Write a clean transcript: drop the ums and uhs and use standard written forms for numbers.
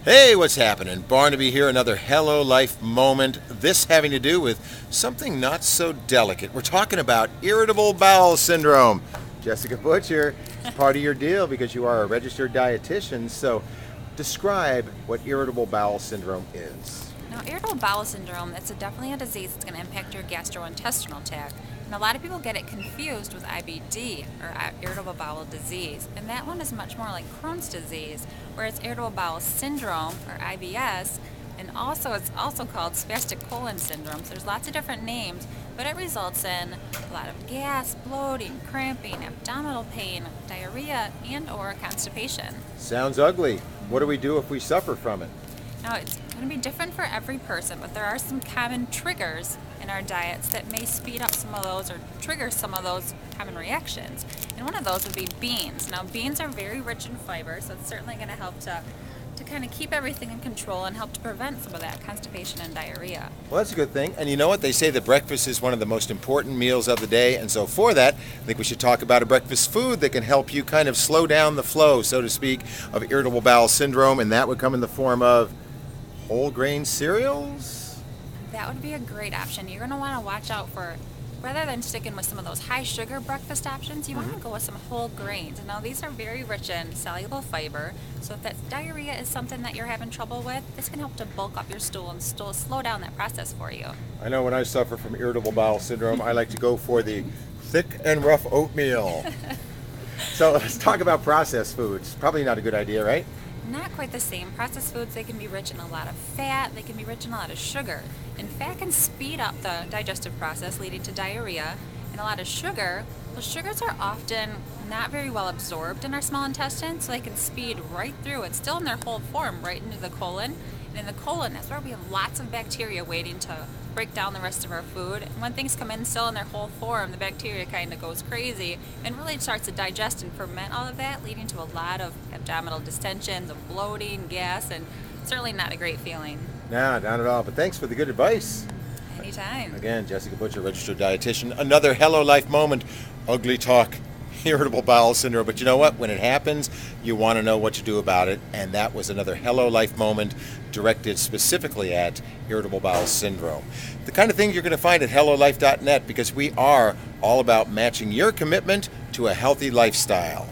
Hey, what's happening? Barnaby here, another Hello Life moment. This having to do with something not so delicate. We're talking about irritable bowel syndrome. Jessica Butcher, it's part of your deal because you are a registered dietitian. So, describe what irritable bowel syndrome is. Now, irritable bowel syndrome, definitely a disease that's going to impact your gastrointestinal tract. And a lot of people get it confused with IBD, or irritable bowel disease. And that one is much more like Crohn's disease, whereas irritable bowel syndrome, or IBS, and also it's also called spastic colon syndrome. So there's lots of different names, but it results in a lot of gas, bloating, cramping, abdominal pain, diarrhea, and or constipation. Sounds ugly. What do we do if we suffer from it? Now, it's going to be different for every person, but there are some common triggers in our diets that may speed up some of those or trigger some of those common reactions. And one of those would be beans. Now, beans are very rich in fiber, so it's certainly going to help to kind of keep everything in control and help to prevent some of that constipation and diarrhea. Well, that's a good thing. And you know what? They say that breakfast is one of the most important meals of the day. And so, for that, I think we should talk about a breakfast food that can help you kind of slow down the flow, so to speak, of irritable bowel syndrome. And that would come in the form of whole grain cereals? That would be a great option. You're going to want to watch out for, rather than sticking with some of those high sugar breakfast options, you want to go with some whole grains. Now, these are very rich in soluble fiber, so if that diarrhea is something that you're having trouble with, this can help to bulk up your stool and slow down that process for you. I know when I suffer from irritable bowel syndrome, I like to go for the thick and rough oatmeal. So let's talk about processed foods. Probably not a good idea, right? Not quite the same. Processed foods, they can be rich in a lot of fat, they can be rich in a lot of sugar. And fat can speed up the digestive process, leading to diarrhea. And a lot of sugar, well, sugars are often not very well absorbed in our small intestine, so they can speed right through and still in their whole form right into the colon. And in the colon, that's where we have lots of bacteria waiting to break down the rest of our food. And when things come in still in their whole form, the bacteria kind of goes crazy and really starts to digest and ferment all of that, leading to a lot of abdominal distensions, of bloating, gas, and certainly not a great feeling. No, not at all. But thanks for the good advice. Anytime. Again, Jessica Butcher, registered dietitian. Another Hello Life moment. Ugly talk. Irritable bowel syndrome. But you know what? When it happens, you want to know what to do about it. And that was another Hello Life moment directed specifically at irritable bowel syndrome. The kind of thing you're going to find at hellolife.net, because we are all about matching your commitment to a healthy lifestyle.